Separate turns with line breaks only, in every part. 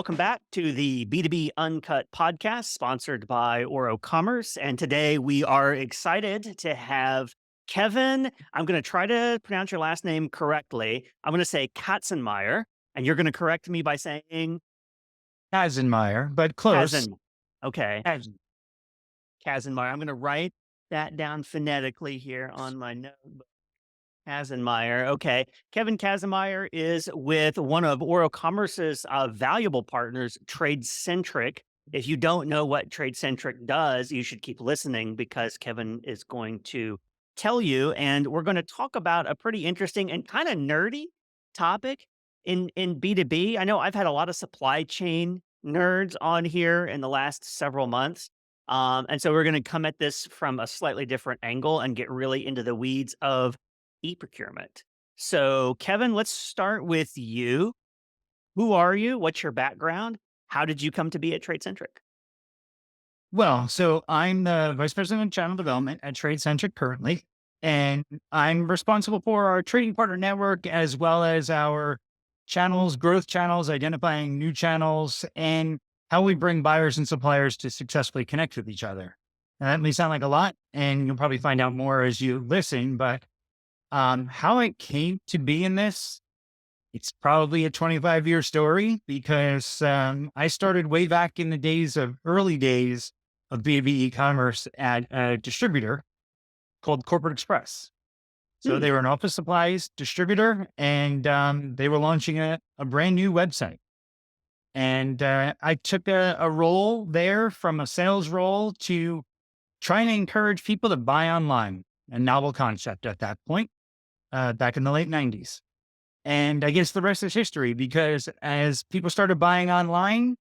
Welcome back to the B2B Uncut podcast sponsored by Oro Commerce. And today we are excited to have Kevin. I'm going to try to pronounce your last name correctly. I'm going to say Katzenmeyer, and you're going to correct me by saying
Kazenmayer, but close.
Kazen. Okay.
Kazen.
Kazenmeyer. I'm going to write that down phonetically here on my notebook. Kazenmayer. Okay. Kevin Kazenmayer is with one of Oro Commerce's valuable partners, TradeCentric. If you don't know what TradeCentric does, you should keep listening because Kevin is going to tell you. And we're going to talk about a pretty interesting and kind of nerdy topic in B2B. I know I've had a lot of supply chain nerds on here in the last several months. And so we're going to come at this from a slightly different angle and get really into the weeds of eProcurement. So, Kevin, let's start with you. Who are you? What's your background? How did you come to be at TradeCentric?
Well, so I'm the Vice President of Channel Development at TradeCentric currently, and I'm responsible for our trading partner network as well as our channels, growth channels, identifying new channels, and how we bring buyers and suppliers to successfully connect with each other. Now, that may sound like a lot, and you'll probably find out more as you listen, but how I came to be in this, it's probably a 25-year story because I started way back in the early days of B2B e-commerce at a distributor called Corporate Express. So
Hmm.
they were an office supplies distributor, and they were launching a brand new website. And I took a role there from a sales role to trying to encourage people to buy online, a novel concept at that point, back in the late 90s. And I guess the rest is history because as people started buying online,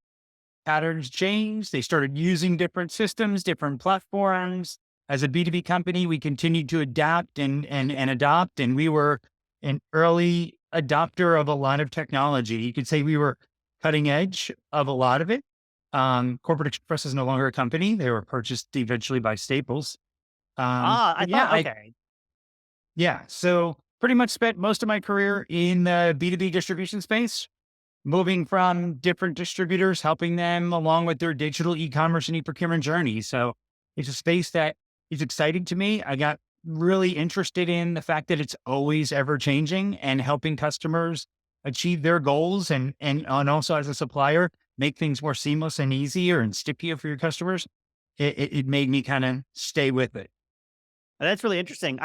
patterns changed. They started using different systems, different platforms. As a B2B company, we continued to adapt and adopt. And we were an early adopter of a lot of technology. You could say we were cutting edge of a lot of it. Corporate Express is no longer a company. They were purchased eventually by Staples.
I
But yeah,
thought, okay.
so pretty much spent most of my career in the B2B distribution space, moving from different distributors, helping them along with their digital e-commerce and e-procurement journey. So it's a space that is exciting to me. I got really interested in the fact that it's always ever changing and helping customers achieve their goals and also as a supplier, make things more seamless and easier and stickier for your customers. It made me kind of stay with it.
That's really interesting.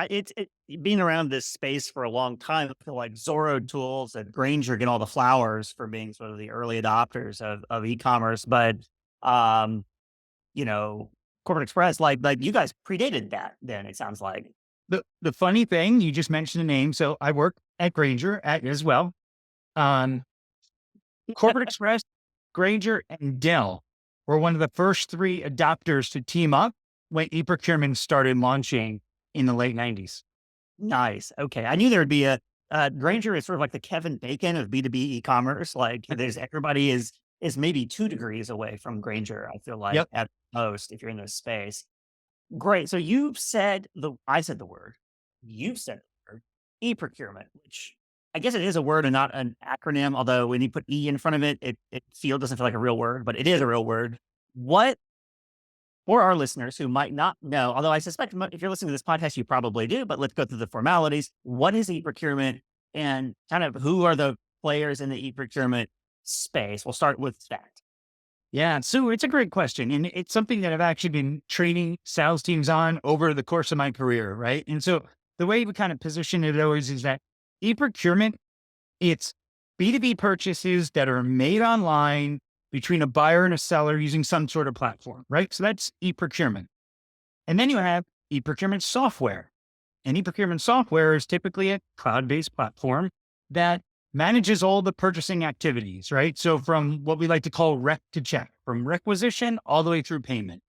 Being around this space for a long time, I feel like Zorro Tools and Granger get all the flowers for being sort of the early adopters of e-commerce. But, um, you know, Corporate Express, like you guys predated that then, it sounds like.
The funny thing, you just mentioned the name. So I work at Granger as well. Um, Corporate Express, Granger, and Dell were one of the first three adopters to team up when eProcurement started launching in the late 90s.
Nice. Okay. I knew there would be Granger is sort of like the Kevin Bacon of B2B e-commerce. Like everybody is maybe 2 degrees away from Granger, I feel like
Yep.
at most, if you're in this space. Great. So I said the word, you've said the word, e-procurement, which I guess it is a word and not an acronym. Although when you put E in front of it, doesn't feel like a real word, but it is a real word. What For our listeners who might not know, although I suspect if you're listening to this podcast, you probably do, but let's go through the formalities. What is e-procurement and kind of who are the players in the e-procurement space? We'll start with that.
Yeah. So it's a great question. And it's something that I've actually been training sales teams on over the course of my career. Right. And so the way we kind of position it always is that e-procurement, it's B2B purchases that are made online between a buyer and a seller using some sort of platform, right? So that's e-procurement. And then you have e-procurement software. And e-procurement software is typically a cloud-based platform that manages all the purchasing activities, right? So from what we like to call rec to check, from requisition all the way through payment.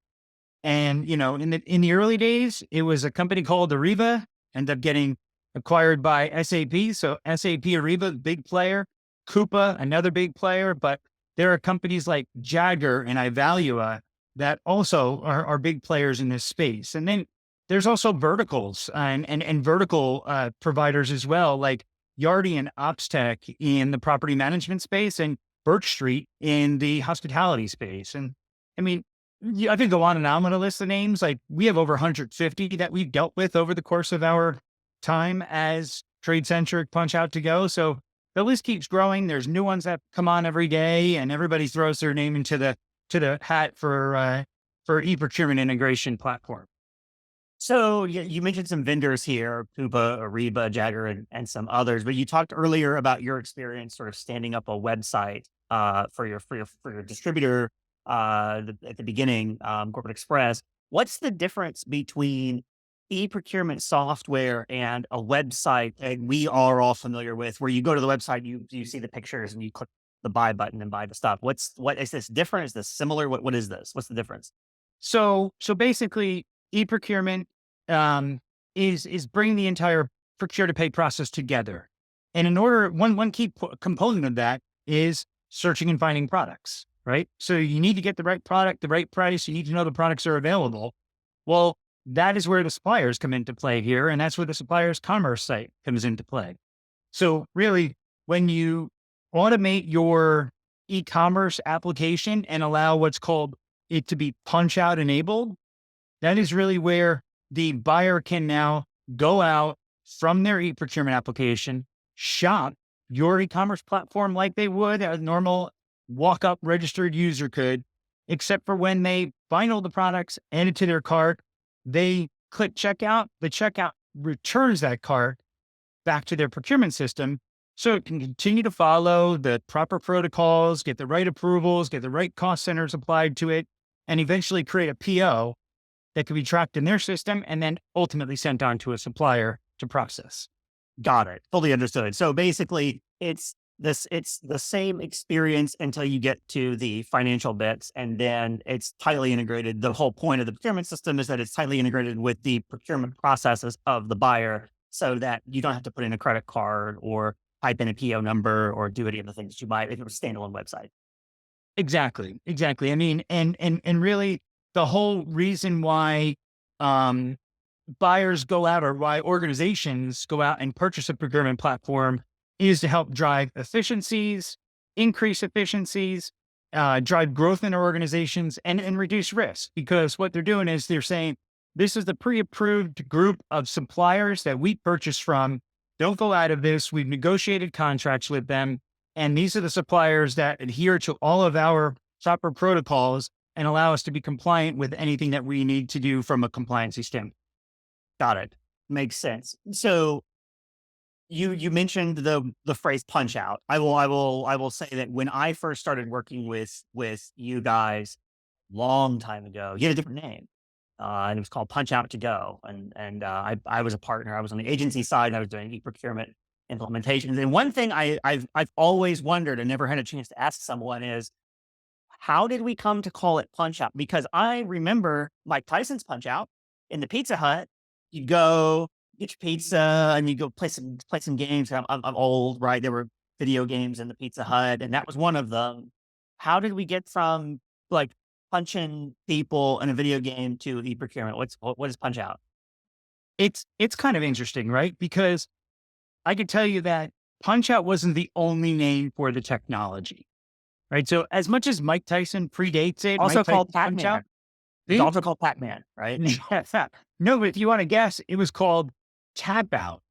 And, in the early days, it was a company called Ariba, ended up getting acquired by SAP. So SAP Ariba, big player, Coupa, another big player, but there are companies like Jagger and Ivalua that also are big players in this space. And then there's also verticals and vertical providers as well, like Yardi and OpsTech in the property management space. And Birch Street in the hospitality space. And I mean, I could go on and on. I'm going to list the names. Like we have over 150 that we've dealt with over the course of our time as TradeCentric, PunchOut to go. So the list keeps growing. There's new ones that come on every day, and everybody throws their name into the hat for eProcurement integration platform.
So you mentioned some vendors here, Coupa, Ariba, Jagger, and some others, but you talked earlier about your experience sort of standing up a website for your distributor at the beginning, Corporate Express. What's the difference between e-procurement software and a website that we are all familiar with, where you go to the website, you see the pictures and you click the buy button and buy the stuff? What is this different? Is this similar? What is this? What's the difference?
So basically, eProcurement is bringing the entire procure-to-pay process together. And in order, one key component of that is searching and finding products, right? So you need to get the right product, the right price. You need to know the products are available. Well, that is where the suppliers come into play here, and that's where the supplier's commerce site comes into play. So really, when you automate your e-commerce application and allow what's called it to be PunchOut enabled, that is really where the buyer can now go out from their e-procurement application, shop your e-commerce platform like they would a normal walk-up registered user could, except for when they find all the products, add it to their cart, they click checkout, the checkout returns that cart back to their procurement system so it can continue to follow the proper protocols, get the right approvals, get the right cost centers applied to it, and eventually create a PO that can be tracked in their system and then ultimately sent on to a supplier to process.
Got it. Fully understood. So basically, it's the same experience until you get to the financial bits, and then it's tightly integrated. The whole point of the procurement system is that it's tightly integrated with the procurement processes of the buyer, so that you don't have to put in a credit card or type in a PO number or do any of the things that you might if it was a standalone website.
Exactly. I mean, and really the whole reason why buyers go out, or why organizations go out and purchase a procurement platform, is to help drive efficiencies, increase efficiencies, drive growth in our organizations, and reduce risk. Because what they're doing is they're saying, this is the pre-approved group of suppliers that we purchase from. Don't go out of this. We've negotiated contracts with them. And these are the suppliers that adhere to all of our proper protocols and allow us to be compliant with anything that we need to do from a compliance standpoint.
Got it. Makes sense. So you mentioned the phrase punch out. I will say that when I first started working with you guys long time ago, you had a different name. And it was called PunchOut to Go. And I was a partner. I was on the agency side, and I was doing e-procurement implementations. And one thing I've always wondered and never had a chance to ask someone is, how did we come to call it PunchOut? Because I remember Mike Tyson's PunchOut in the Pizza Hut. You go get your pizza and you go play some games. I'm old, right? There were video games in the Pizza Hut, and that was one of them. How did we get from like punching people in a video game to e-procurement? What is PunchOut?
It's kind of interesting, right? Because I could tell you that PunchOut wasn't the only name for the technology, right? So as much as Mike Tyson predates it,
Also
Mike
called
Tyson
Pac-Man. It's also called Pac-Man, right?
No, but if you want to guess, it was called Tap Out.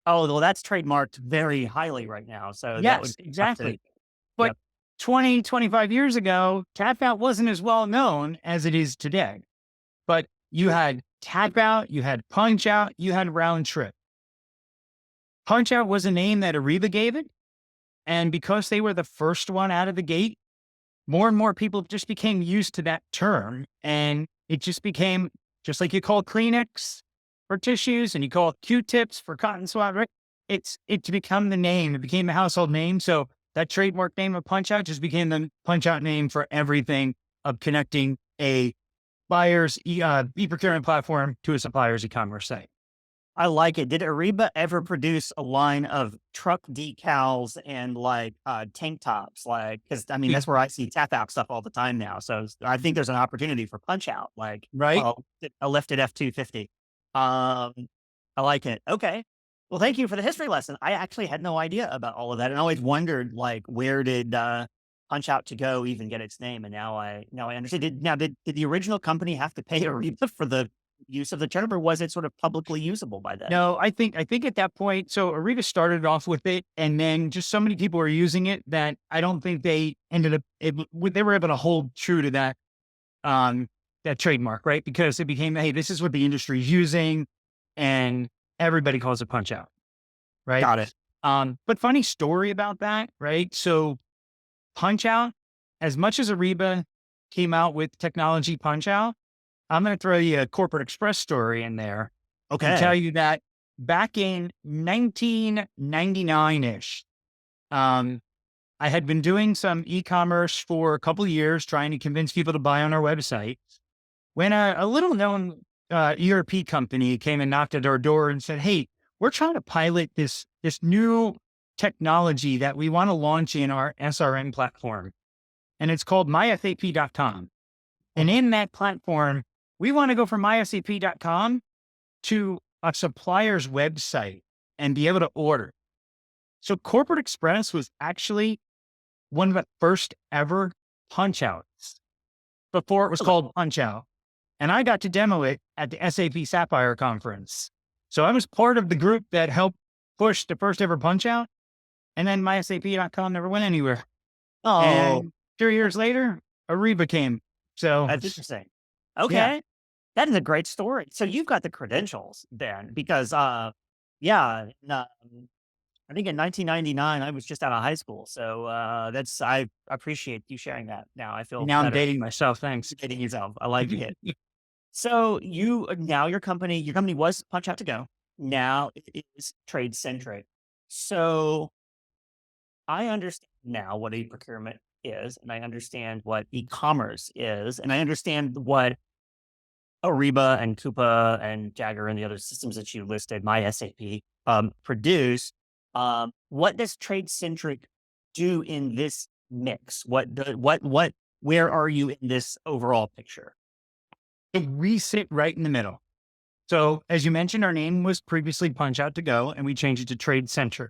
Oh, well, that's trademarked very highly right now. So that would
Yes, exactly. But
Yep.
20, 25 years ago, Tap Out wasn't as well known as it is today. But you had Tap Out, you had Punch Out, you had Round Trip. Punch Out was a name that Ariba gave it. And because they were the first one out of the gate, more and more people just became used to that term. And it just became, just like you call Kleenex for tissues and you call it Q-tips for cotton swab, right? It's become the name. It became a household name. So that trademark name of PunchOut just became the PunchOut name for everything of connecting a buyer's e-procurement platform to a supplier's e-commerce site.
I like it. Did Ariba ever produce a line of truck decals and like tank tops? Like, because I mean, that's where I see tap out stuff all the time now. So I think there's an opportunity for punch out, like
Right.
a lifted F-250. I like it. Okay. Well, thank you for the history lesson. I actually had no idea about all of that, and I always wondered, like, where did PunchOut to Go even get its name? And now I understand. Did the original company have to pay Ariba for the use of the term, or was it sort of publicly usable by then?
No, I think at that point, so Ariba started off with it, and then just so many people were using it that I don't think they ended up they were able to hold true to um that trademark, right? Because it became, hey, this is what the industry is using, and everybody calls it punch out, right?
Got it.
But funny story about that, right? So punch out, as much as Ariba came out with technology punch out, I'm going to throw you a corporate express story in there and tell
Okay.
you that back in 1999-ish, um, I had been doing some e-commerce for a couple of years, trying to convince people to buy on our website, when a little known ERP company came and knocked at our door and said, hey, we're trying to pilot this new technology that we want to launch in our SRM platform. And it's called mysap.com. And in that platform, we want to go from mysap.com to a supplier's website and be able to order. So Corporate Express was actually one of the first ever punch outs before it was called Punch Out. And I got to demo it at the SAP Sapphire conference. So I was part of the group that helped push the first ever punch out. And then mysap.com never went anywhere.
Oh,
And 3 years later, Ariba came. So
that's interesting.
yeah,
Okay. That is a great story. So you've got the credentials then, because yeah, I think in 1999 I was just out of high school. So that's I appreciate you sharing that. Now I feel
now I'm
better
dating myself. Thanks.
dating yourself. I like it. So now your company was Punch Out to Go. Now it is TradeCentric. So I understand now what e-procurement is, and I understand what e-commerce is, and I understand what Ariba and Coupa and Jagger and the other systems that you listed, my SAP, produce. What does TradeCentric do in this mix? Where are you in this overall picture?
We sit right in the middle. So as you mentioned, our name was previously Punch Out to Go, and we changed it to TradeCentric.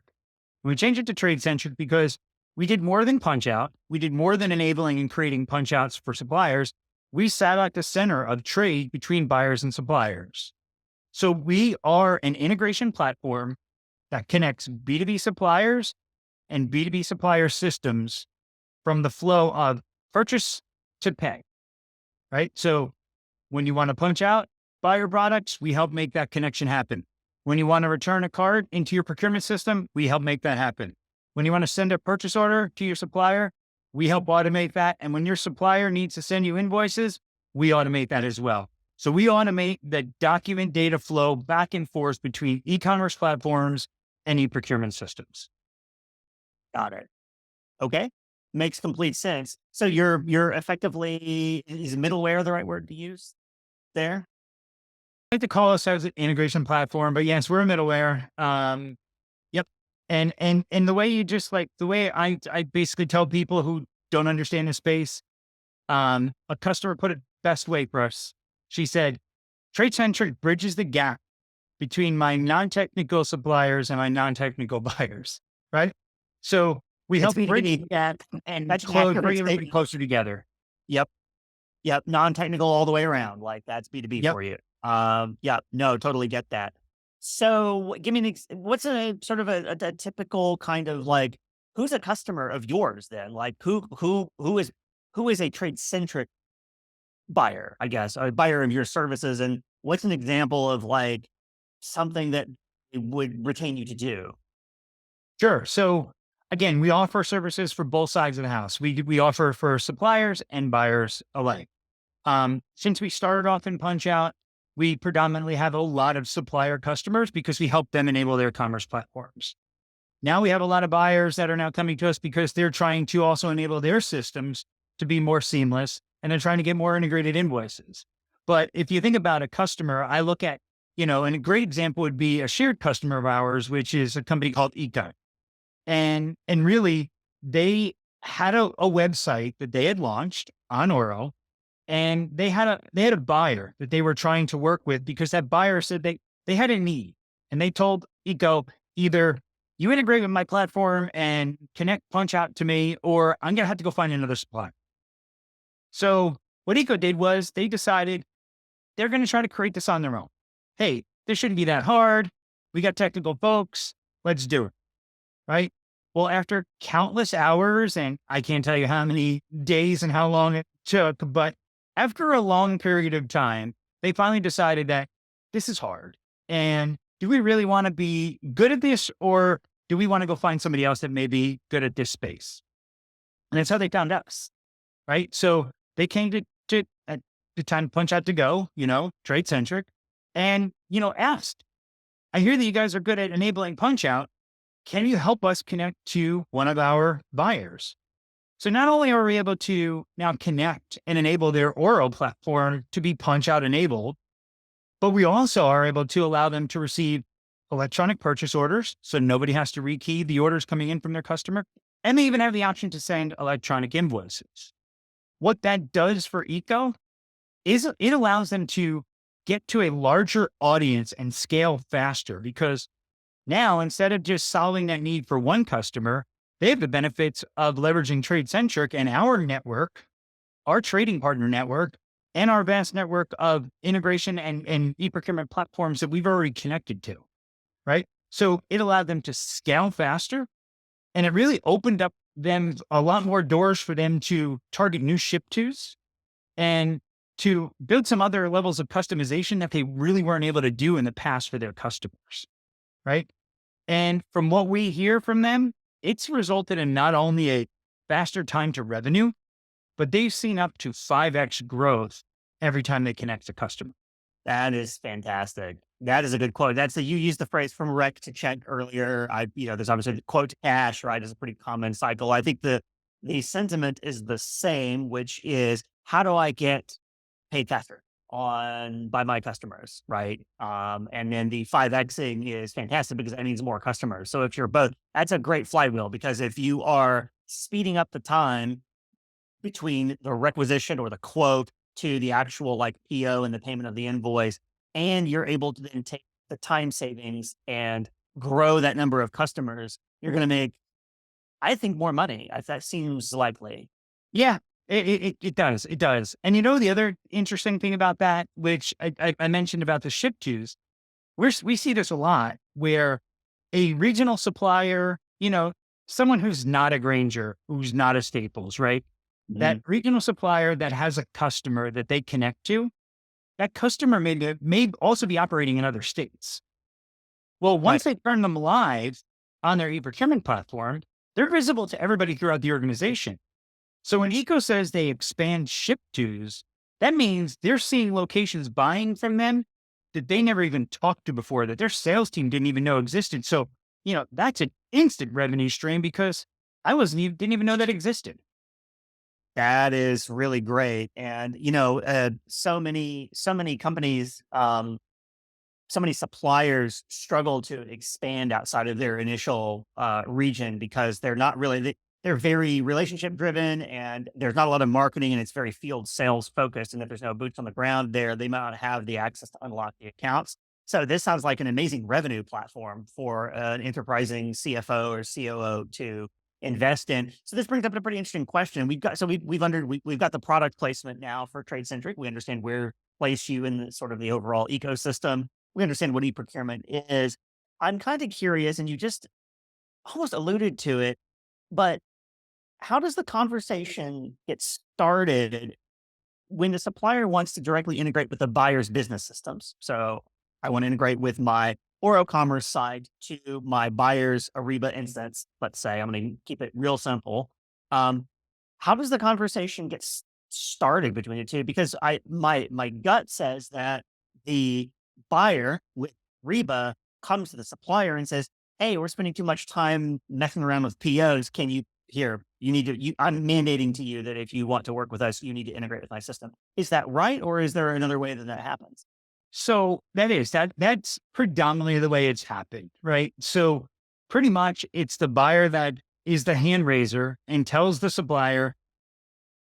We changed it to TradeCentric because we did more than punch out. We did more than enabling and creating punch outs for suppliers. We sat at the center of trade between buyers and suppliers. So we are an integration platform that connects B2B suppliers and B2B supplier systems from the flow of purchase to pay, right? So when you want to punch out buyer products, we help make that connection happen. When you want to return a card into your procurement system, we help make that happen. When you want to send a purchase order to your supplier, we help automate that. And when your supplier needs to send you invoices, we automate that as well. So we automate the document data flow back and forth between e-commerce platforms and e-procurement systems.
Got it. Okay. Makes complete sense. So you're effectively, is middleware the right word to use there?
I like to call us as an integration platform, but yes, we're a middleware. Yep. And the way you just like the way I basically tell people who don't understand the space, a customer put it best way for us. She said, TradeCentric bridges the gap between my non-technical suppliers and my non-technical buyers, right? So we
It's
help bridge
B2B. Yeah.
and
That's
bring
accurate
everybody
statement.
closer together.
Yep. Yep. Non-technical all the way around. Like that's B2B
Yep.
for you. Yeah, no, totally get that. So give me what's a sort of a typical kind of like, who's a customer of yours then? Like who is a trade-centric buyer, I guess, a buyer of your services? And what's an example of like something that it would retain you to do?
Sure. So again, we offer services for both sides of the house. We offer for suppliers and buyers alike. Since we started off in PunchOut, we predominantly have a lot of supplier customers because we help them enable their commerce platforms. Now we have a lot of buyers that are now coming to us because they're trying to also enable their systems to be more seamless, and they're trying to get more integrated invoices. But if you think about a customer, I look at, and a great example would be a shared customer of ours, which is a company called Econ. And really they had a website that they had launched on Oro, and they had a buyer that they were trying to work with because that buyer said they had a need, and they told Eco, either you integrate with my platform and connect PunchOut to me, or I'm going to have to go find another supplier. So what Eco did was they decided they're going to try to create this on their own. Hey, this shouldn't be that hard. We got technical folks. Let's do it. Right. Well, after countless hours, and I can't tell you how many days and how long it took, but after a long period of time, they finally decided that this is hard. And do we really want to be good at this, or do we want to go find somebody else that may be good at this space? And that's how they found us. Right. So they came to at the time PunchOut to go, TradeCentric, and, asked, I hear that you guys are good at enabling PunchOut. Can you help us connect to one of our buyers? So not only are we able to now connect and enable their Oro platform to be PunchOut enabled, but we also are able to allow them to receive electronic purchase orders. So nobody has to rekey the orders coming in from their customer. And they even have the option to send electronic invoices. What that does for Eco is it allows them to get to a larger audience and scale faster, because now, instead of just solving that need for one customer, they have the benefits of leveraging TradeCentric and our network, our trading partner network, and our vast network of integration and eProcurement platforms that we've already connected to, right? So it allowed them to scale faster, and it really opened up them a lot more doors for them to target new ship-tos and to build some other levels of customization that they really weren't able to do in the past for their customers. Right. And from what we hear from them, it's resulted in not only a faster time to revenue, but they've seen up to 5x growth every time they connect a customer.
That is fantastic. That is a good quote. You used the phrase from wreck to check earlier. There's obviously the quote to cash, right? Is a pretty common cycle. I think the sentiment is the same, which is, how do I get paid faster by my customers, right? And then the 5Xing is fantastic because that means more customers. So if you're both, that's a great flywheel, because if you are speeding up the time between the requisition or the quote to the actual like PO and the payment of the invoice, and you're able to then take the time savings and grow that number of customers, you're going to make, I think, more money. That seems likely.
Yeah, it does. It does. And the other interesting thing about that, which I mentioned about the ship tos, we see this a lot where a regional supplier, someone who's not a Granger, who's not a Staples, right? That regional supplier that has a customer that they connect to, that customer may also be operating in other states. Well, once they turn them live on their eProcurement platform, they're visible to everybody throughout the organization. So when Eco says they expand ship tos, that means they're seeing locations buying from them that they never even talked to before, that their sales team didn't even know existed. So, that's an instant revenue stream because didn't even know that existed.
That is really great. And, so many companies, so many suppliers struggle to expand outside of their initial region because they're very relationship driven, and there's not a lot of marketing, and it's very field sales focused. And if there's no boots on the ground there, they might not have the access to unlock the accounts. So this sounds like an amazing revenue platform for an enterprising CFO or COO to invest in. So this brings up a pretty interesting question. We've got the product placement now for TradeCentric. We understand where place you in the sort of the overall ecosystem. We understand what eProcurement is. I'm kind of curious, and you just almost alluded to it, but how does the conversation get started when the supplier wants to directly integrate with the buyer's business systems? So I want to integrate with my Oro Commerce side to my buyer's Ariba instance. Let's say I'm going to keep it real simple. How does the conversation get started between the two? Because my gut says that the buyer with Reba comes to the supplier and says, "Hey, we're spending too much time messing around with POs. Can you I'm mandating to you that if you want to work with us, you need to integrate with my system." Is that right? Or is there another way that happens?
So that's predominantly the way it's happened, right? So pretty much it's the buyer that is the hand raiser and tells the supplier,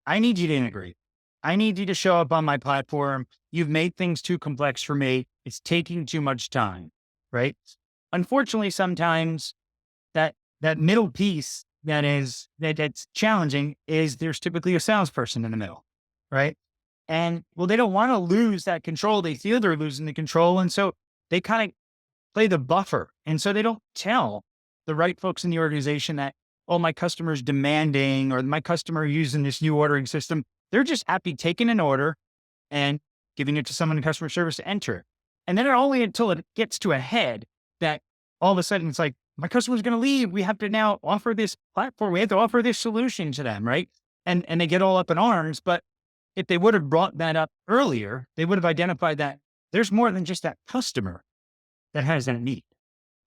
I need you to integrate. I need you to show up on my platform. You've made things too complex for me. It's taking too much time, right? Unfortunately, sometimes that middle piece that's challenging is there's typically a salesperson in the middle, right? And well, they don't want to lose that control. They feel they're losing the control, and so they kind of play the buffer, and so they don't tell the right folks in the organization that, oh, my customer's demanding or my customer using this new ordering system. They're just happy taking an order and giving it to someone in customer service to enter. And then only until it gets to a head that all of a sudden it's like, my customer's going to leave. We have to now offer this platform. We have to offer this solution to them, right? And they get all up in arms. But if they would have brought that up earlier, they would have identified that there's more than just that customer that has that need,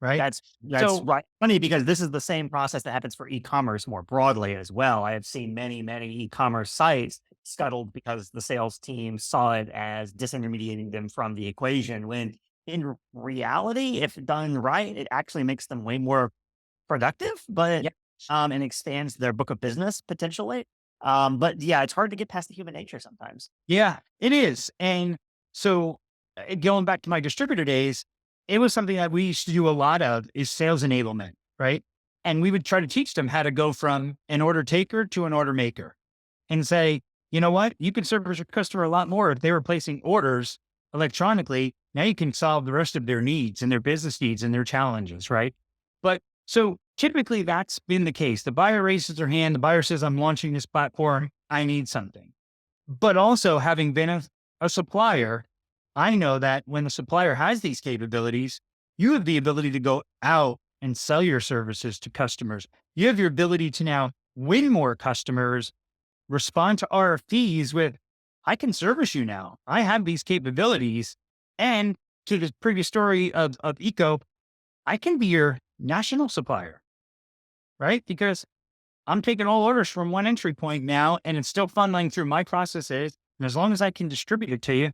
right?
That's
So
right. Funny because this is the same process that happens for e-commerce more broadly as well. I have seen many e-commerce sites scuttled because the sales team saw it as disintermediating them from the equation. When in reality, if done right, it actually makes them way more productive, but
yeah,
and expands their book of business potentially. But yeah, it's hard to get past the human nature sometimes.
yeah, it is. And so going back to my distributor days, it was something that we used to do a lot of is sales enablement, right? And we would try to teach them how to go from an order taker to an order maker and say, you know what? You can service your customer a lot more if they were placing orders electronically. Now you can solve the rest of their needs and their business needs and their challenges, right? But so typically that's been the case. The buyer raises their hand. The buyer says, I'm launching this platform. I need something. But also having been a supplier, I know that when the supplier has these capabilities, you have the ability to go out and sell your services to customers. You have your ability to now win more customers, respond to RFPs with, I can service you now. I have these capabilities. And to the previous story of Eco, I can be your national supplier, right? Because I'm taking all orders from one entry point now, and it's still funneling through my processes. And as long as I can distribute it to you,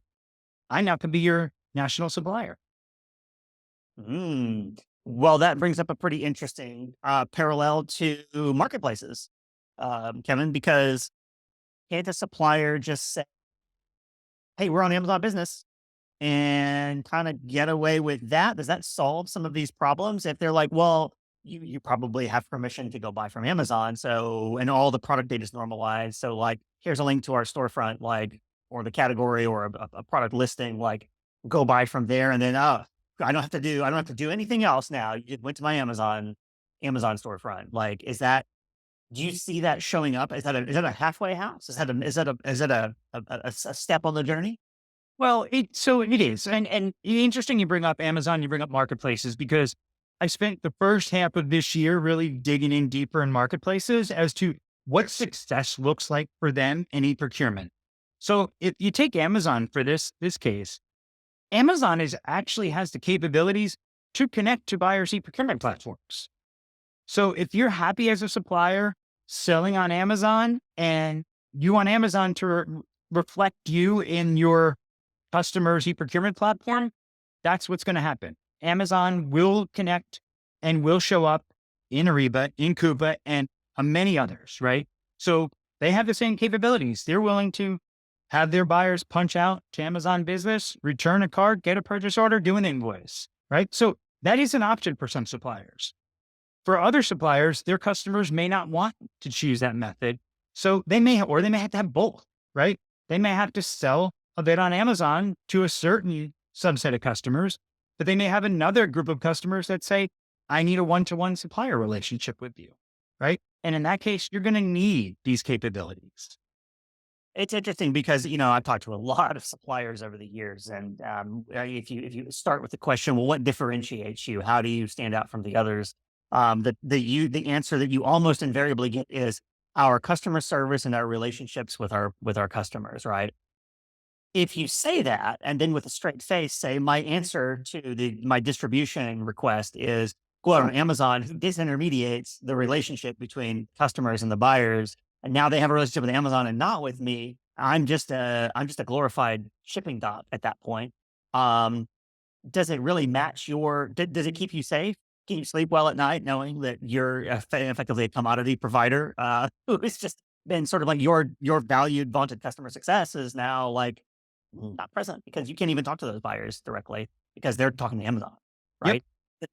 I now can be your national supplier.
Mm. Well, that brings up a pretty interesting parallel to marketplaces, Kevin, because can't a supplier just say, "Hey, we're on Amazon Business," and kind of get away with that? Does that solve some of these problems? If they're like, "Well, you probably have permission to go buy from Amazon, so and all the product data is normalized, so like here's a link to our storefront, like or the category or a product listing, like go buy from there, and then I don't have to do anything else now. You just went to my Amazon storefront. Like, is that do you see that showing up? Is that a halfway house? Is that a step on the journey?
Well, so it is. And interesting you bring up Amazon, you bring up marketplaces because I spent the first half of this year really digging in deeper in marketplaces as to what success looks like for them in e-procurement. So if you take Amazon for this case, Amazon is actually has the capabilities to connect to buyers' e-procurement platforms. So if you're happy as a supplier selling on Amazon and you want Amazon to reflect you in your customer's e-procurement platform, that's what's going to happen. Amazon will connect and will show up in Ariba, in Coupa, and many others, right? So they have the same capabilities. They're willing to have their buyers punch out to Amazon Business, return a card, get a purchase order, do an invoice, right? So that is an option for some suppliers. For other suppliers, their customers may not want to choose that method. So they may, or they may have to have both, right? They may have to sell a bit on Amazon to a certain subset of customers, but they may have another group of customers that say, I need a one-to-one supplier relationship with you, right? And in that case, you're going to need these capabilities.
It's interesting because, I've talked to a lot of suppliers over the years, and if you start with the question, well, what differentiates you? How do you stand out from the others? The answer that you almost invariably get is our customer service and our relationships with our customers, right? If you say that, and then with a straight face say, my answer to my distribution request is go out on Amazon, who disintermediates the relationship between customers and the buyers, and now they have a relationship with Amazon and not with me. I'm just a glorified shipping dock at that point. Um, does it really match does it keep you safe? Can you sleep well at night knowing that you're effectively a commodity provider, who's just been sort of like your valued, vaunted customer success is now like not present because you can't even talk to those buyers directly because they're talking to Amazon,
Yep.
right?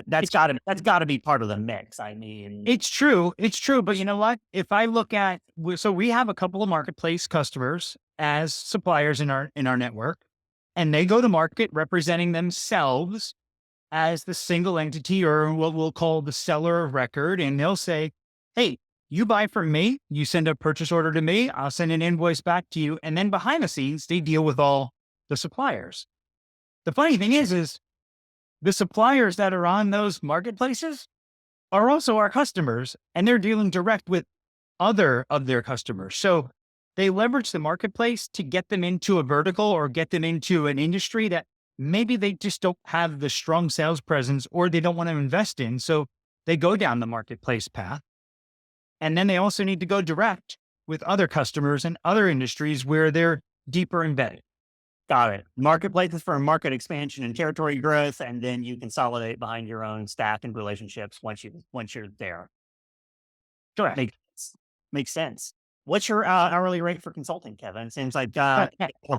That's gotta be part of the mix. I mean,
It's true. It's true. But you know what? If I look at, so we have a couple of marketplace customers as suppliers in our network, and they go to market representing themselves as the single entity, or what we'll call the seller of record. And they'll say, hey, you buy from me, you send a purchase order to me, I'll send an invoice back to you. And then behind the scenes, they deal with all the suppliers. The funny thing is the suppliers that are on those marketplaces are also our customers, and they're dealing direct with other of their customers. So they leverage the marketplace to get them into a vertical or get them into an industry that maybe they just don't have the strong sales presence or they don't want to invest in. So they go down the marketplace path. And then they also need to go direct with other customers and other industries where they're deeper embedded.
got it. Marketplace is for market expansion and territory growth, and then you consolidate behind your own stack and relationships once you're there.
Correct.
Makes sense. What's your hourly rate for consulting, Kevin? It seems like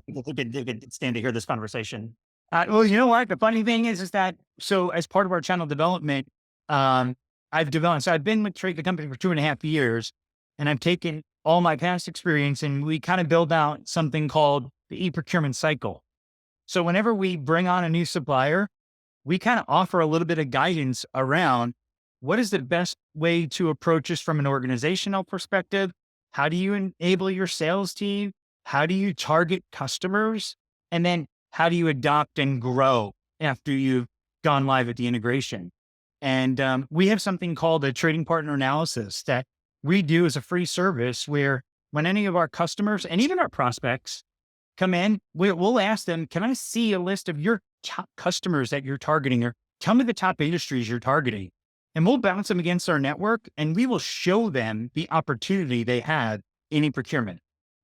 people could stand to hear this conversation.
Well, you know what? The funny thing is that, so as part of our channel development, I've been with the company for 2.5 years, and I've taken all my past experience and we kind of build out something called the eProcurement cycle. So whenever we bring on a new supplier, we kind of offer a little bit of guidance around what is the best way to approach this from an organizational perspective? How do you enable your sales team? How do you target customers? And then how do you adopt and grow after you've gone live with the integration? And we have something called a trading partner analysis that we do as a free service, where when any of our customers and even our prospects come in, we'll ask them, can I see a list of your top customers that you're targeting, or tell me the top industries you're targeting? And we'll bounce them against our network, and we will show them the opportunity they have in eProcurement.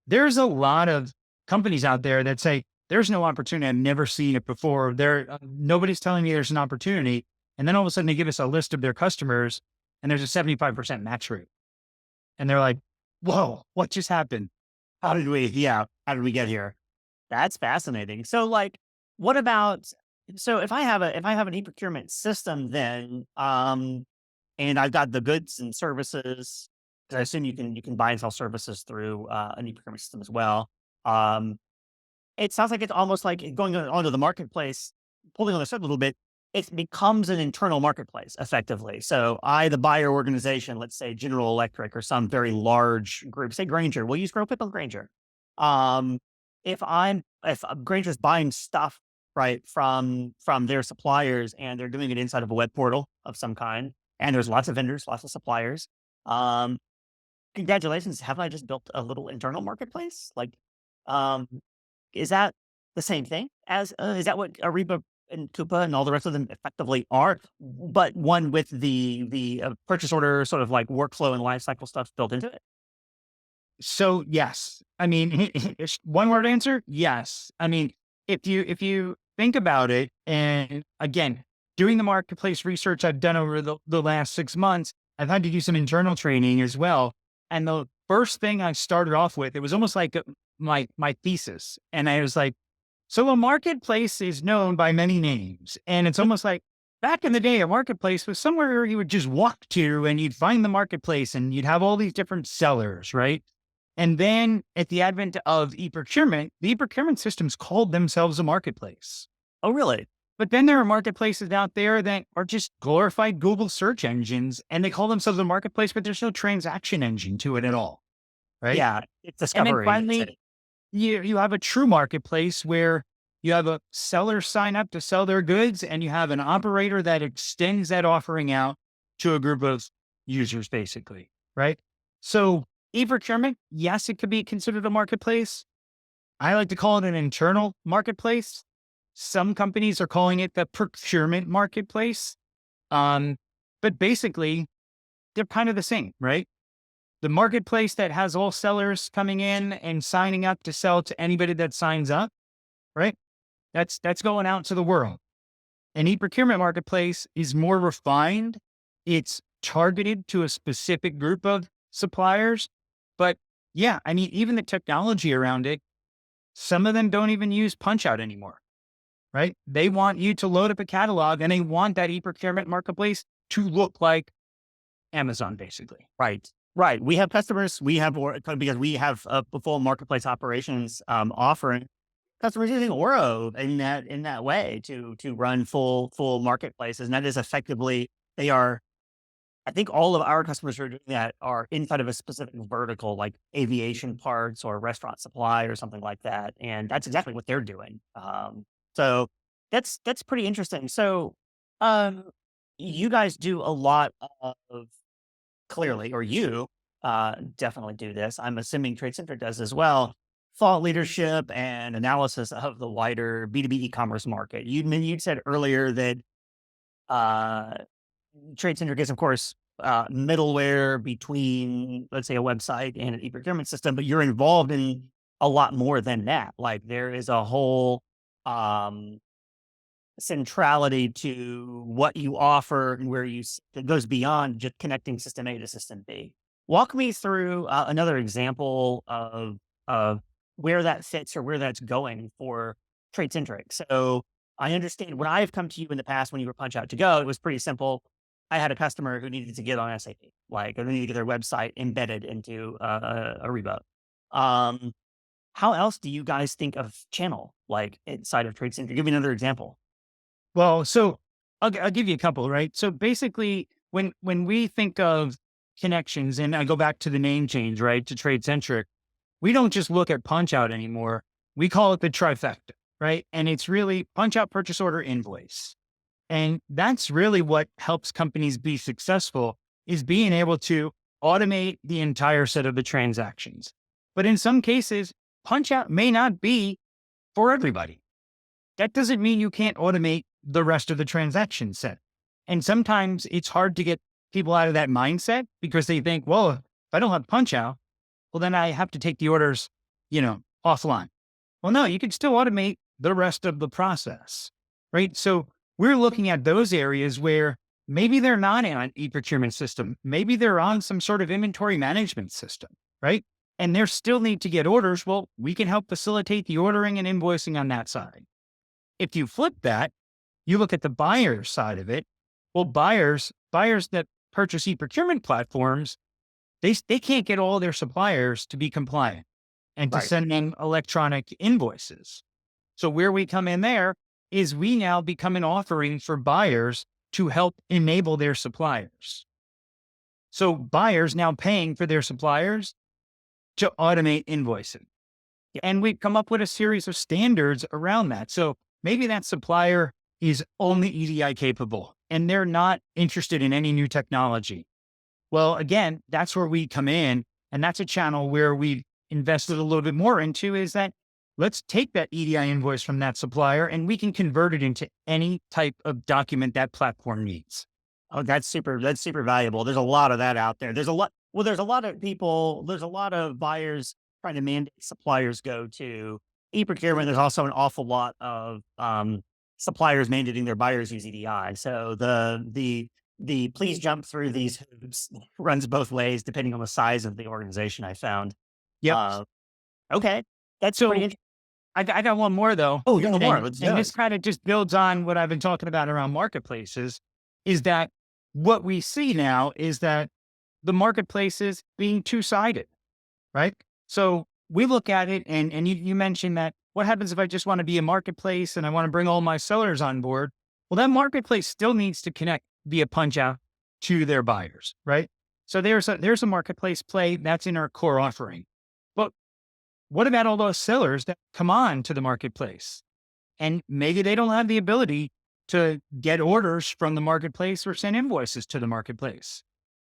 There's a lot of companies out there that say, there's no opportunity. I've never seen it before. Nobody's telling me there's an opportunity. And then all of a sudden they give us a list of their customers and there's a 75% match rate. And they're like, whoa, what just happened?
How did we get here? That's fascinating. So what about, so if I have an eProcurement system then, and I've got the goods and services, 'cause I assume you can buy and sell services through an eProcurement system as well. It sounds like it's almost like going onto the marketplace, pulling on the thread a little bit. It becomes an internal marketplace effectively. So the buyer organization, let's say General Electric or some very large group, say Granger, we'll use People Granger. If Granger's buying stuff right from their suppliers and they're doing it inside of a web portal of some kind, and there's lots of vendors, lots of suppliers. Congratulations, haven't I just built a little internal marketplace? Um, is that the same thing as is that what Ariba and Coupa and all the rest of them effectively are, but one with the purchase order sort of like workflow and lifecycle stuff built into it?
So yes, I mean, it's one word answer. Yes. I mean, if you think about it, and again, doing the marketplace research I've done over the last 6 months, I've had to do some internal training as well. And the first thing I started off with, it was almost like my thesis. And I was like, so a marketplace is known by many names. And it's almost like back in the day, a marketplace was somewhere you would just walk to and you'd find the marketplace and you'd have all these different sellers, right? And then at the advent of eProcurement, the eProcurement systems called themselves a marketplace.
Oh, really?
But then there are marketplaces out there that are just glorified Google search engines, and they call themselves a marketplace, but there's no transaction engine to it at all, right?
Yeah, it's
And then
discovery.
finally, you have a true marketplace where you have a seller sign up to sell their goods, and you have an operator that extends that offering out to a group of users, basically, right? So eProcurement, yes, it could be considered a marketplace. I like to call it an internal marketplace. Some companies are calling it the procurement marketplace. But basically, they're kind of the same, right? The marketplace that has all sellers coming in and signing up to sell to anybody that signs up, right? That's going out to the world. An eProcurement marketplace is more refined. It's targeted to a specific group of suppliers. But yeah, I mean, even the technology around it, some of them don't even use PunchOut anymore. right? They want you to load up a catalog and they want that eProcurement marketplace to look like Amazon, basically.
Right. Right. We have customers, because we have a full marketplace operations offering. Customers using Oro in that way to run full marketplaces, and that is effectively they are. I think all of our customers who are doing that are inside of a specific vertical, like aviation parts or restaurant supply or something like that, and that's exactly what they're doing. So that's pretty interesting. So, um, you guys do a lot of clearly, or you definitely do this. I'm assuming TradeCentric does as well. Thought leadership and analysis of the wider B2B e-commerce market. You'd said earlier that uh, TradeCentric is, of course, middleware between, let's say, a website and an e-procurement system, but you're involved in a lot more than that. Like there is a whole um, centrality to what you offer and where that goes beyond just connecting system A to system B. Walk me through another example of where that fits or where that's going for TradeCentric. So I understand when I've come to you in the past when you were PunchOut to go, it was pretty simple. I had a customer who needed to get on SAP, like they needed to get their website embedded into Ariba. Um, how else do you guys think of channel like inside of TradeCentric? Give me another example.
Well, so I'll give you a couple, right? So basically, when we think of connections, and I go back to the name change, right, to TradeCentric, we don't just look at PunchOut anymore. We call it the trifecta, right? And it's really PunchOut, purchase order, invoice. And that's really what helps companies be successful is being able to automate the entire set of the transactions. But in some cases, PunchOut may not be for everybody. That doesn't mean you can't automate the rest of the transaction set. And sometimes it's hard to get people out of that mindset because they think, well, if I don't have PunchOut, well, then I have to take the orders, offline. Well, no, you can still automate the rest of the process, right? So we're looking at those areas where maybe they're not on an e-procurement system. Maybe they're on some sort of inventory management system, right? And they still need to get orders. Well, we can help facilitate the ordering and invoicing on that side. If you flip that, you look at the buyer side of it. Well, buyers that purchase e-procurement platforms, they can't get all their suppliers to be compliant and to
Right.
send them electronic invoices. So where we come in there is we now become an offering for buyers to help enable their suppliers. So buyers now paying for their suppliers to automate invoicing.
Yeah.
And we've come up with a series of standards around that. So maybe that supplier is only EDI capable and they're not interested in any new technology. Well, again, that's where we come in. And that's a channel where we've invested a little bit more into is that let's take that EDI invoice from that supplier and we can convert it into any type of document that platform needs.
Oh, that's super valuable. There's a lot of that out there. There's a lot of people, there's a lot of buyers trying to mandate suppliers go to e-procurement. There's also an awful lot of suppliers mandating their buyers use EDI. So the please jump through these hoops runs both ways depending on the size of the organization, I found.
Yep.
Uh, okay. That's pretty
So
interesting.
I got one more though.
Oh, you got more.
And,
Let's
and
go.
this kind of just builds on what I've been talking about around marketplaces is that what we see now is that the marketplace is being two-sided, right? So we look at it and you mentioned that what happens if I just want to be a marketplace and I want to bring all my sellers on board? Well, that marketplace still needs to connect via PunchOut to their buyers, right? So there's a marketplace play that's in our core offering. But what about all those sellers that come on to the marketplace and maybe they don't have the ability to get orders from the marketplace or send invoices to the marketplace?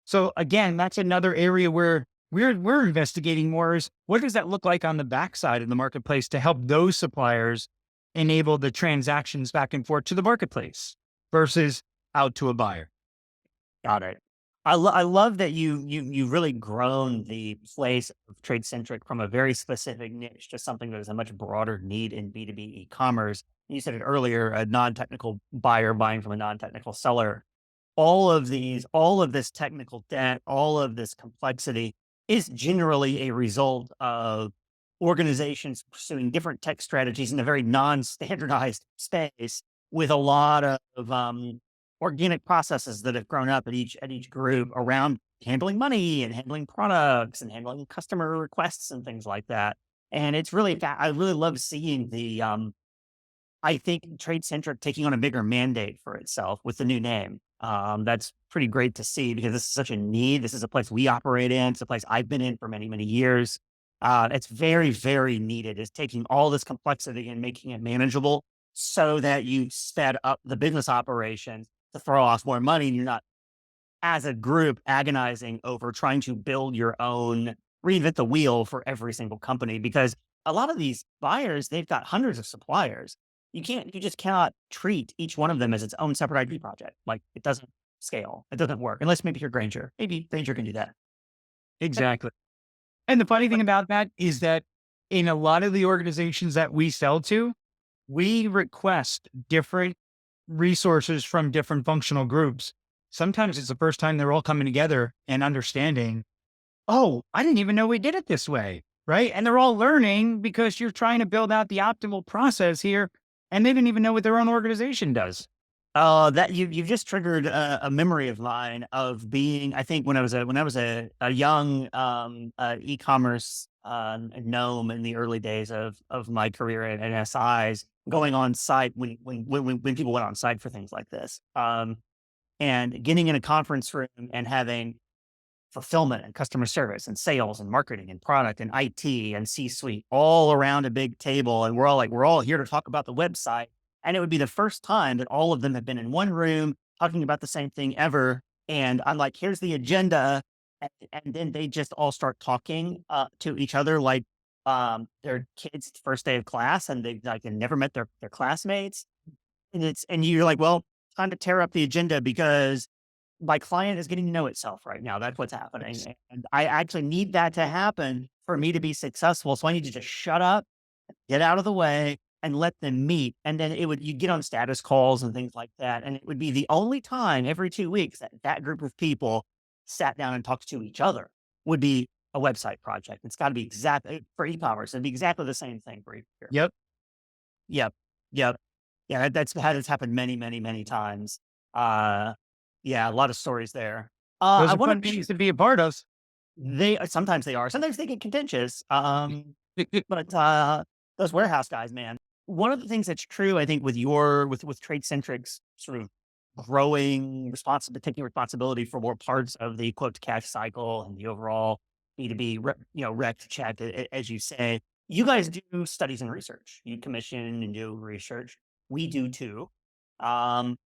So again, that's another area where we're investigating more is what does that look like on the backside of the marketplace to help those suppliers enable the transactions back and forth to the marketplace versus out to a buyer.
Got it. I love that you've really grown the place of TradeCentric from a very specific niche to something that is a much broader need in B2B e-commerce. You said it earlier, a non-technical buyer buying from a non-technical seller. All of this technical debt, all of this complexity is generally a result of organizations pursuing different tech strategies in a very non-standardized space with a lot of organic processes that have grown up at each group around handling money and handling products and handling customer requests and things like that. And it's really, I really love seeing I think TradeCentric taking on a bigger mandate for itself with the new name. That's pretty great to see because this is such a need. This is a place we operate in. It's a place I've been in for many, many years. It's very, very needed. Is taking all this complexity and making it manageable so that you sped up the business operation to throw off more money, and you're not as a group agonizing over trying to build your own, reinvent the wheel for every single company. Because a lot of these buyers, they've got hundreds of suppliers. You just cannot treat each one of them as its own separate ID project. Like it doesn't scale. It doesn't work unless maybe you're Granger. Maybe Granger can do that.
Exactly. And the funny thing about that is that in a lot of the organizations that we sell to, we request different resources from different functional groups. Sometimes it's the first time they're all coming together and understanding, oh, I didn't even know we did it this way. Right. And they're all learning because you're trying to build out the optimal process here. And they didn't even know what their own organization does.
That you've just triggered a memory of mine of being. I think when I was a young e-commerce gnome in the early days of my career at SIs, going on site when people went on site for things like this, and getting in a conference room and having fulfillment and customer service and sales and marketing and product and IT and C-suite all around a big table. And we're all here to talk about the website. And it would be the first time that all of them have been in one room talking about the same thing ever. And I'm like, here's the agenda. And then they just all start talking to each other like their kids' first day of class, and they like never met their classmates. And you're like, well, time to tear up the agenda because my client is getting to know itself right now. That's what's happening. And I actually need that to happen for me to be successful. So I need to just shut up, get out of the way, and let them meet. And then you get on status calls and things like that. And it would be the only time every 2 weeks that that group of people sat down and talked to each other would be a website project. It's got to be exactly for e-commerce. It'd be exactly the same thing for e-commerce.
Yep.
Yep. Yep. Yeah. That's happened many, many, many times. Yeah, a lot of stories there.
Those
I
are fun
want
meetings to be a part of.
sometimes they are. Sometimes they get contentious. But those warehouse guys, man. One of the things that's true, I think, with TradeCentric's sort of growing taking responsibility for more parts of the quote to cash cycle and the overall B2B, rec to check, as you say, you guys do studies and research. You commission and do research. We do too.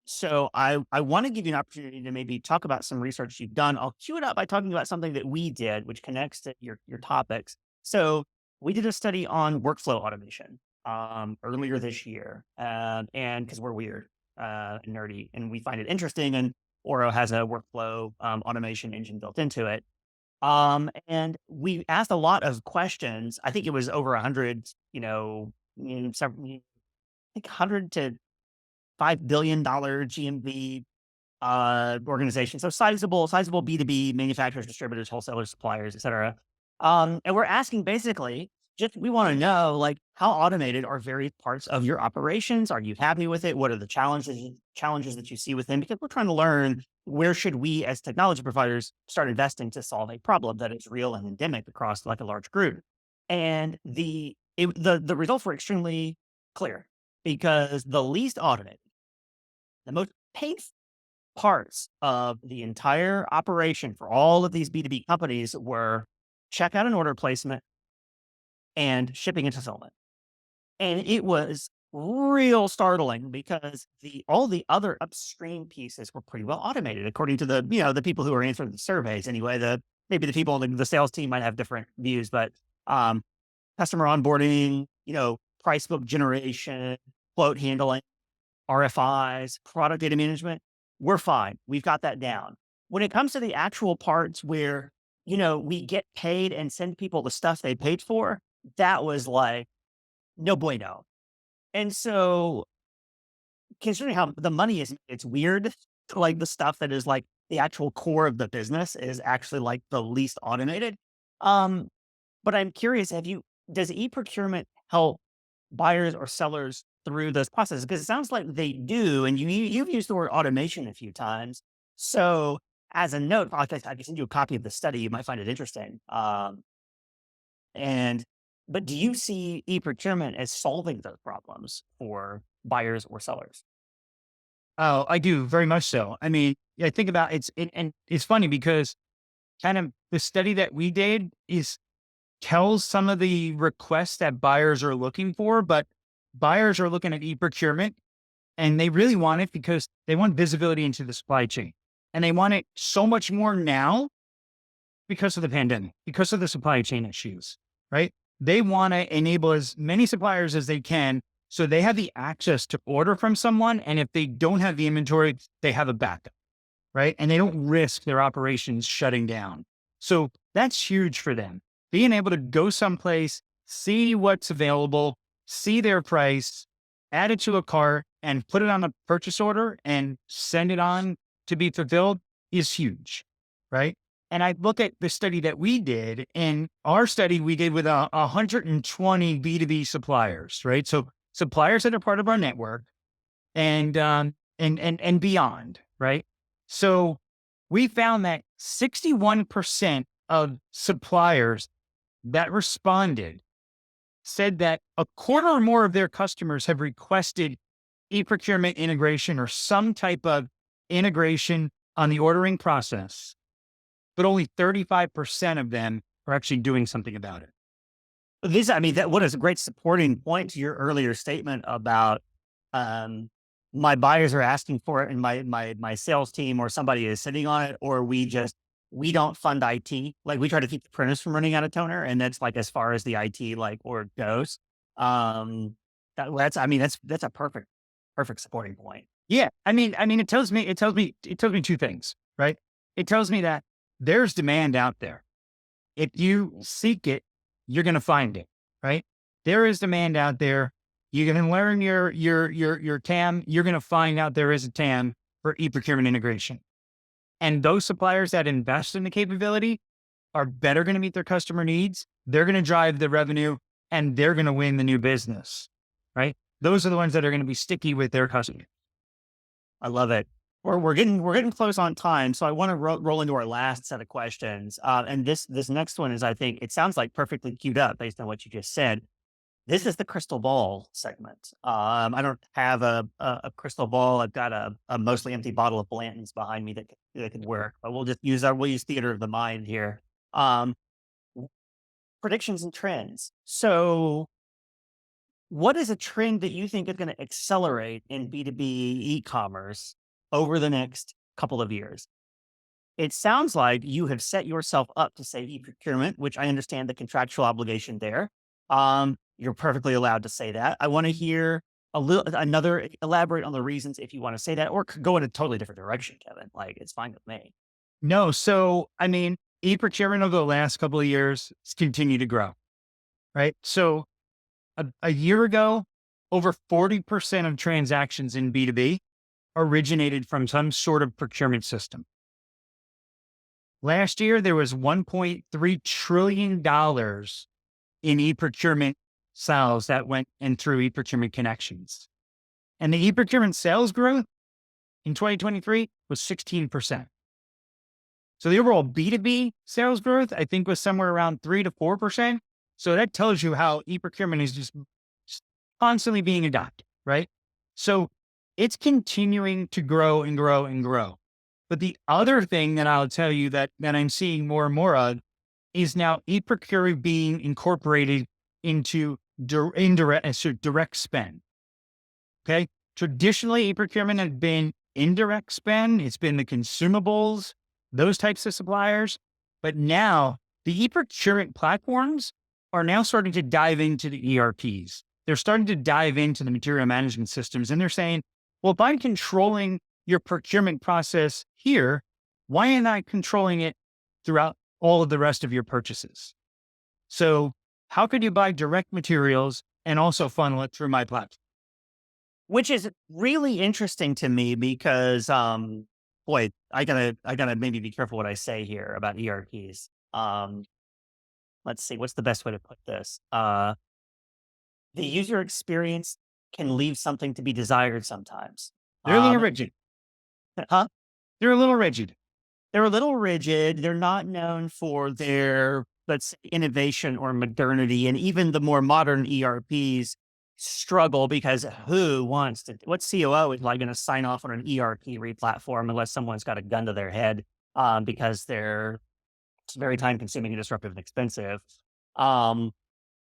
So I want to give you an opportunity to maybe talk about some research you've done. I'll cue it up by talking about something that we did, which connects to your topics. So we did a study on workflow automation earlier this year, and because we're weird and nerdy, and we find it interesting, and Oro has a workflow automation engine built into it. And we asked a lot of questions. I think it was over 100, several, I think 100 to $5 billion GMV organization. So sizable B2B manufacturers, distributors, wholesalers, suppliers, et cetera. And we're asking basically we want to know like how automated are various parts of your operations? Are you happy with it? What are the challenges that you see with them? Because we're trying to learn where should we as technology providers start investing to solve a problem that is real and endemic across like a large group. And the results were extremely clear because the least automated, the most painful parts of the entire operation for all of these B2B companies were checkout and order placement and shipping and fulfillment. And it was real startling because all the other upstream pieces were pretty well automated according to the people who are answering the surveys. Anyway, maybe the people on the sales team might have different views, but customer onboarding, price book generation, quote handling, RFIs, product data management, we're fine. We've got that down. When it comes to the actual parts where, we get paid and send people the stuff they paid for, that was like, no bueno. And so considering how the money is, it's weird. Like the stuff that is like the actual core of the business is actually like the least automated. But I'm curious, does eProcurement help buyers or sellers through those processes? Because it sounds like they do, and you've used the word automation a few times. So, as a note, I can send you a copy of the study. You might find it interesting. And but do you see eProcurement as solving those problems for buyers or sellers?
Oh, I do very much so. I mean, yeah, think about and it's funny because kind of the study that we did is tells some of the requests that buyers are looking for, but buyers are looking at e-procurement and they really want it because they want visibility into the supply chain. And they want it so much more now because of the pandemic, because of the supply chain issues, right? They want to enable as many suppliers as they can so they have the access to order from someone. And if they don't have the inventory, they have a backup, right? And they don't risk their operations shutting down. So that's huge for them. Being able to go someplace, see what's available, see their price, add it to a cart, and put it on a purchase order and send it on to be fulfilled is huge, right? And I look at the study that we did, and our study we did with 120 B2B suppliers, right? So suppliers that are part of our network and beyond, right? So we found that 61% of suppliers that responded said that a quarter or more of their customers have requested e-procurement integration or some type of integration on the ordering process, but only 35% of them are actually doing something about it.
I mean, that what is a great supporting point to your earlier statement about um, my buyers are asking for it, and my sales team or somebody is sitting on it, or we don't fund IT. Like we try to keep the printers from running out of toner, and that's like as far as the IT like org goes. Um, that's I mean that's a perfect supporting point.
Yeah. I mean, it tells me two things, right? It tells me that there's demand out there. If you seek it, you're going to find it, right? There is demand out there. You're going to learn your TAM. You're going to find out there is a TAM for e-procurement integration. And those suppliers that invest in the capability are better going to meet their customer needs. They're going to drive the revenue and they're going to win the new business, right? Those are the ones that are going to be sticky with their customers.
I love it. We're getting close on time, so I want to roll into our last set of questions. And this next one is, I think, it sounds like perfectly queued up based on what you just said. This is the crystal ball segment. I don't have a crystal ball. I've got a mostly empty bottle of Blanton's behind me that could work. But we'll use theater of the mind here. Um, Predictions and trends. So, what is a trend that you think is going to accelerate in B2B e-commerce over the next couple of years? It sounds like you have set yourself up to say e-procurement, which I understand the contractual obligation there. You're perfectly allowed to say that. I want to hear elaborate on the reasons if you want to say that, or go in a totally different direction, Kevin. Like it's fine with me.
No. So, I mean, e-procurement over the last couple of years has continued to grow, right? So a year ago, over 40% of transactions in B2B originated from some sort of procurement system. Last year, there was $1.3 trillion in e-procurement sales that went in through e-procurement connections. And the e-procurement sales growth in 2023 was 16%. So the overall B2B sales growth, I think, was somewhere around 3 to 4%. So that tells you how e-procurement is just constantly being adopted, right? So it's continuing to grow and grow and grow. But the other thing that I'll tell you that I'm seeing more and more of is now e-procurement being incorporated into direct spend. Okay. Traditionally, e-procurement has been indirect spend. It's been the consumables, those types of suppliers. But now the e-procurement platforms are now starting to dive into the ERPs. They're starting to dive into the material management systems. And they're saying, well, if I'm controlling your procurement process here, why am I controlling it throughout all of the rest of your purchases? So how could you buy direct materials and also funnel it through my platform?
Which is really interesting to me because, boy, I gotta maybe be careful what I say here about ERPs. let's see, what's the best way to put this? The user experience can leave something to be desired sometimes.
They're a little
Um,
rigid.
huh?
They're a little rigid.
They're a little rigid. They're not known for their, let's say, innovation or modernity. And even the more modern ERPs struggle because what COO is like going to sign off on an ERP replatform unless someone's got a gun to their head, because it's very time consuming and disruptive and expensive. Um,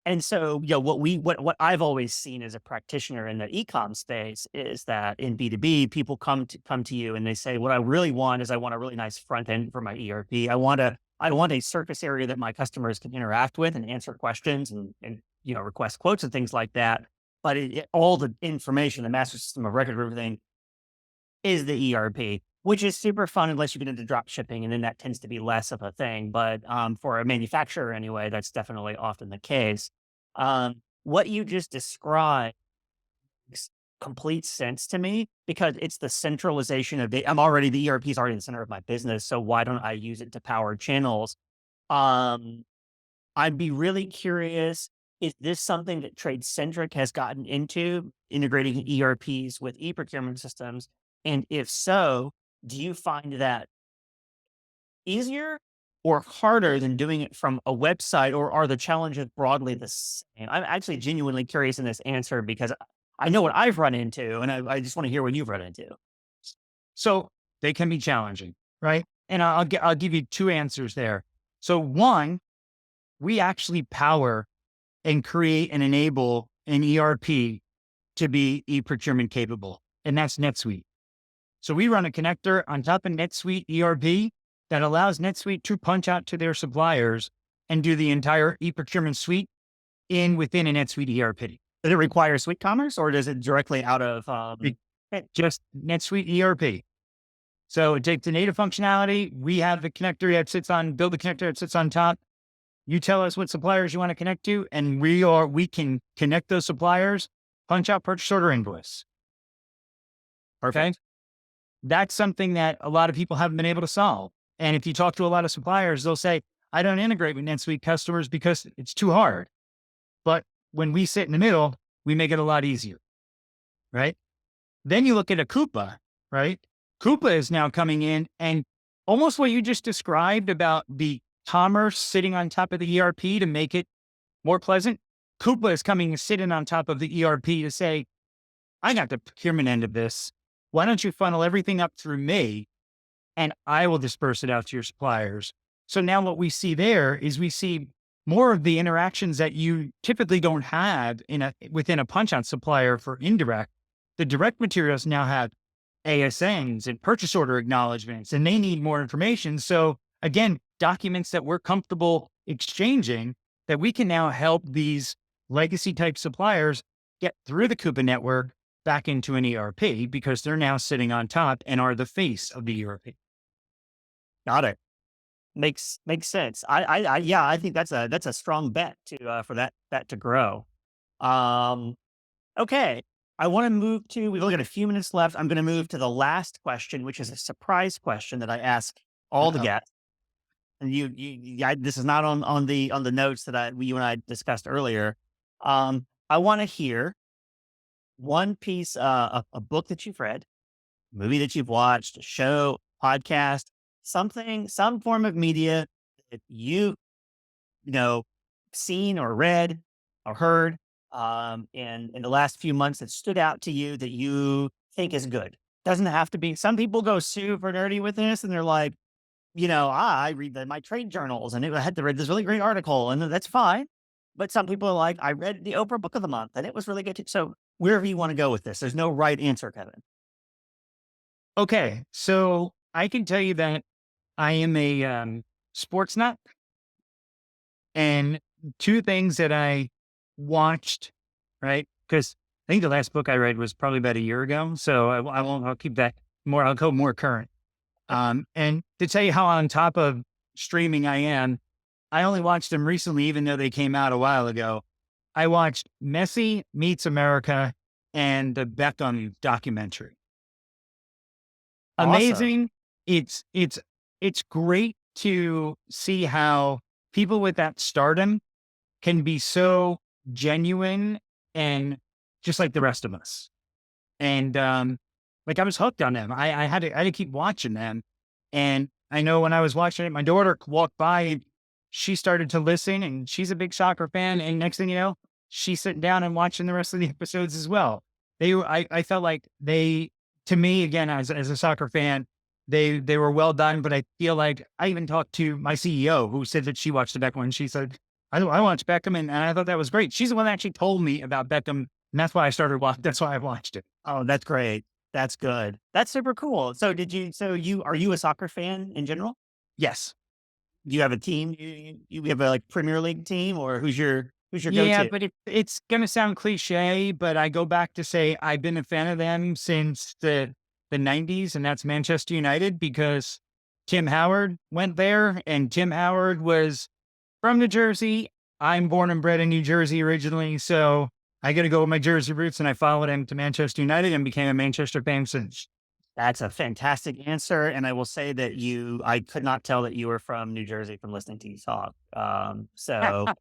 and so, what I've always seen as a practitioner in the e-com space is that in B2B, people come to you and they say, what I really want is I want a really nice front end for my ERP. I want a surface area that my customers can interact with and answer questions and request quotes and things like that. But all the information, the master system of record, everything is the ERP, which is super fun unless you get into drop shipping, and then that tends to be less of a thing. But for a manufacturer anyway, that's definitely often the case. What you just described makes complete sense to me because it's the centralization of data. The ERP is already in the center of my business, so why don't I use it to power channels? Um, I'd be really curious, is this something that TradeCentric has gotten into, integrating ERPs with e-procurement systems? And if so, do you find that easier or harder than doing it from a website, or are the challenges broadly the same? I'm actually genuinely curious in this answer because I know what I've run into, and I just want to hear what you've run into.
So they can be challenging, right? And I'll give you two answers there. So one, we actually power and create and enable an ERP to be e-procurement capable, and that's NetSuite. So we run a connector on top of NetSuite ERP that allows NetSuite to punch out to their suppliers and do the entire e-procurement suite within a NetSuite ERP.
Does it require Suite Commerce, or does it directly out of
Just NetSuite ERP. So it takes the native functionality. We have the connector build the connector that sits on top. You tell us what suppliers you want to connect to, and we can connect those suppliers, punch out purchase order invoice.
Perfect?
Okay. That's something that a lot of people haven't been able to solve. And if you talk to a lot of suppliers, they'll say, I don't integrate with NetSuite customers because it's too hard. But when we sit in the middle, we make it a lot easier, right? Then you look at a Coupa, right? Coupa is now coming in, and almost what you just described about the commerce sitting on top of the ERP to make it more pleasant. Coupa is coming and sitting on top of the ERP to say, I got the procurement end of this. Why don't you funnel everything up through me, and I will disperse it out to your suppliers? So now what we see there is we see more of the interactions that you typically don't have within a punch-out supplier for indirect. The direct materials now have ASNs and purchase order acknowledgments, and they need more information. So again, documents that we're comfortable exchanging that we can now help these legacy type suppliers get through the Coupa network back into an ERP because they're now sitting on top and are the face of the ERP.
Got it. Makes sense. I think that's a strong bet for that to grow. Okay. I want to move to, we've only got a few minutes left. I'm going to move to the last question, which is a surprise question that I ask all the
Uh-oh.
guests. And this is not on the notes that you and I discussed earlier. I want to hear one piece, a book that you've read, movie that you've watched, a show, podcast, some form of media that seen or read or heard, in the last few months that stood out to you that you think is good. Doesn't have to be. Some people go super nerdy with this, and they're like, I read my trade journals, and I had to read this really great article, and that's fine. But some people are like, I read the Oprah Book of the Month, and it was really good too. So wherever you want to go with this, there's no right answer, Kevin.
Okay. So I can tell you that I am a sports nut, and two things that I watched, right? Because I think the last book I read was probably about a year ago. So I'll keep that I'll go more current. And to tell you how on top of streaming I am, I only watched them recently, even though they came out a while ago. I watched Messi Meets America and the Beckham documentary.
Awesome.
Amazing. It's great to see how people with that stardom can be so genuine and just like the rest of us. And like I was hooked on them. I had to keep watching them. And I know when I was watching it, my daughter walked by and she started to listen, and she's a big soccer fan. And next thing you know, she's sitting down and watching the rest of the episodes as well. I felt like to me, again, as a soccer fan, they were well done. But I feel like I even talked to my CEO who said that she watched the Beckham, and she said, I watched Beckham, and I thought that was great. She's the one that actually told me about Beckham, and that's why I started watching. That's why I watched it.
Oh, that's great. That's good. That's super cool. Are you a soccer fan in general?
Yes.
Do you have a team? You have a like Premier League team, or who's your
Yeah,
go-to?
but it's gonna sound cliche, but I go back to say I've been a fan of them since the '90s, and that's Manchester United because Tim Howard went there, and Tim Howard was from New Jersey. I'm born and bred in New Jersey originally, so I got to go with my Jersey roots, and I followed him to Manchester United and became a Manchester fan since.
That's a fantastic answer, and I will say that I could not tell that you were from New Jersey from listening to you talk. So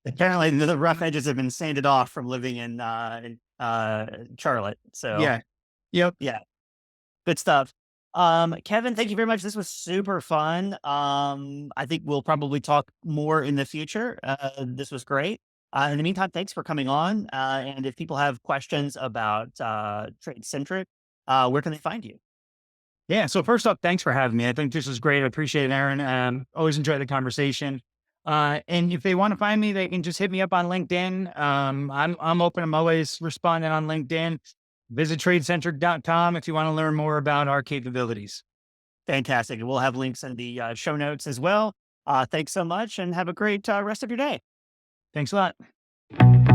apparently the rough edges have been sanded off from living in Charlotte. So
Yeah. Yep.
yeah, good stuff. Kevin, thank you very much. This was super fun. I think we'll probably talk more in the future. This was great. In the meantime, thanks for coming on. And if people have questions about TradeCentric, where can they find you?
Yeah. So first up, thanks for having me. I think this was great. I appreciate it, Aaron. Always enjoy the conversation. And if they want to find me, they can just hit me up on LinkedIn. I'm open. I'm always responding on LinkedIn. Visit tradecentric.com if you want to learn more about our capabilities.
Fantastic. And we'll have links in the show notes as well. Thanks so much and have a great rest of your day.
Thanks a lot.